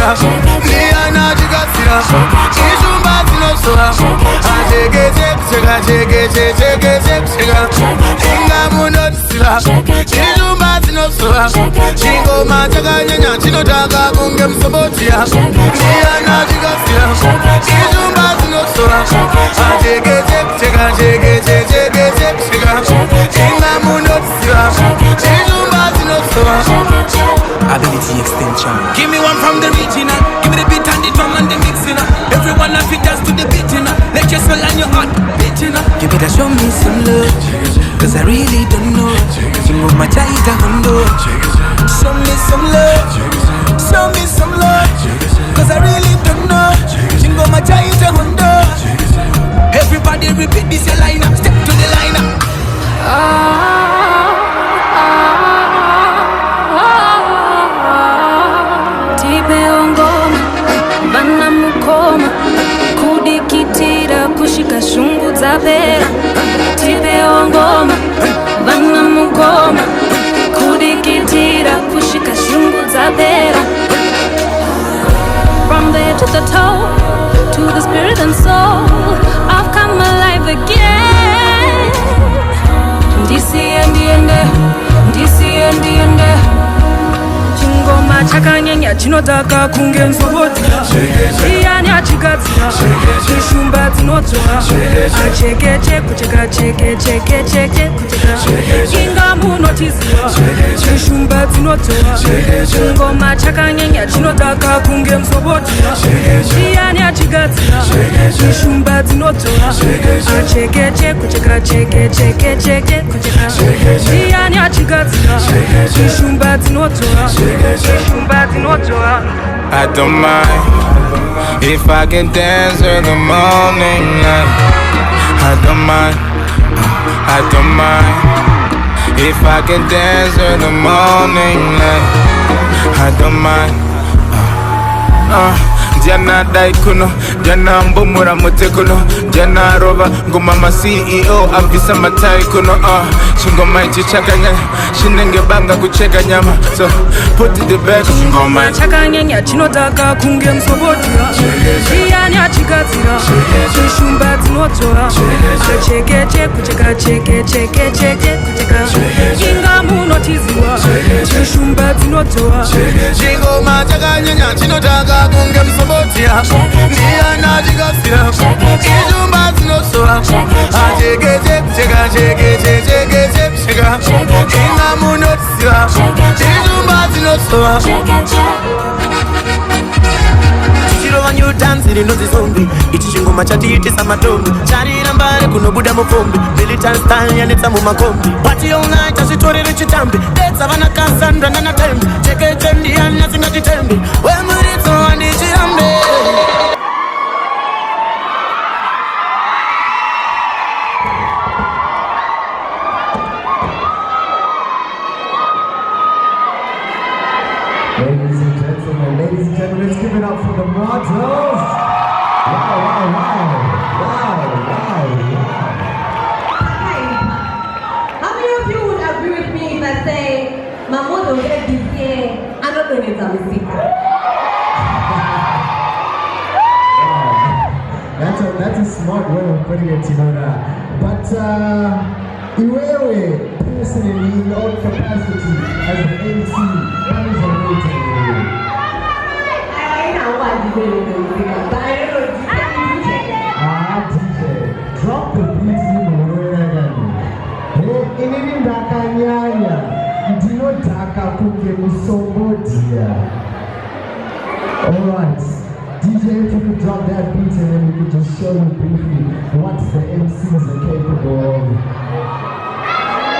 chikazira Niana chikazira Chishumba zinosoa Achekeze kucheka chekeze chekeze kucheka Inga munotisira Chishumba zinosoa Chingoma chakanyanya chinotaka kunge msobotia Niana chikazira Chishumba zinosoa Achekeze kucheka chekeze chekeze kucheka Inga munotisira Chishumba zinosoa Ability extension. Give me one from the regional. Give me the beat and the drum and the mixing. Everyone have to dance to the beating. Let your soul and your heart beating. You better show me some love, cause I really don't know. You move my tight hundo. Show me some love. Show me some love, cause I really don't know. Jingo my tight hundo. Everybody repeat this your line up. Step to the line up. Kushika shungu za vera Tipeo ngoma Vana mukoma Kudikitira Kushika shungu za vera From the head to the toe To the spirit and soul I've come alive again Ndisi endi ende Ndisi endi ende Chingoma chakanyanya chinotaka kunge msobotia Iyani achikazira Chishumba zinotora Achekeche kucheka cheke cheke cheke kucheka Inga munotizira Chishumba zinotora Chingoma chakanyanya chinotaka kunge msobotia Iyani achikazira Chishumba zinotora Achekeche kucheka cheke cheke cheke kucheka Iyani achikazira Chishumba zinotora I don't mind if I can dance in the morning light. I don't mind, I don't mind if I can dance in the morning light. I don't mind. Jana daikuno, jana mbumura mutekuno, jana roba ngumama CEO avisa mataikuno. Shingoma ichichakanya, shinenge banga kucheka nyama. So put it the back. Shingoma chakanyanya chinotaka kunge msobotia. Iyani achikazira, chishumba zinotora. Achekeche kucheka cheke cheke cheke kucheka. Inga munotiziwa, chishumba zinotora. Shingoma chakanyanya chinotaka kunge msobotia. Niana chikazira Chishumba zinosoa Achekeze kucheka chekeze chekeze kucheka Inga munotisira Chishumba zinosoa Chichirova new dance rinozi zombi Ichi chingoma chatiitisa matombi Charira mbare kunobuda mufombi Militant style yanetsa mumakombi Party all night asitorere chitambi Detsa vana Cassandra nana tembi Chekeche ndiana singatitembi Wemuritso andichirambe Ladies and gentlemen, let's give it up for the Models. Wow. How many of you would agree with me if I say, my mother read this year, I'm not going to music? That's a smart way of putting it, Timona. But Iwewe, personally, in your own capacity as an MC, what is your rating? I know what you're doing, but I don't know. DJ, drop the beat in Inini ndakanyanya, ndinodhaka kunge musobodia. Alright, DJ, if you could drop that beat and then we could just show you briefly what the MCs are capable of.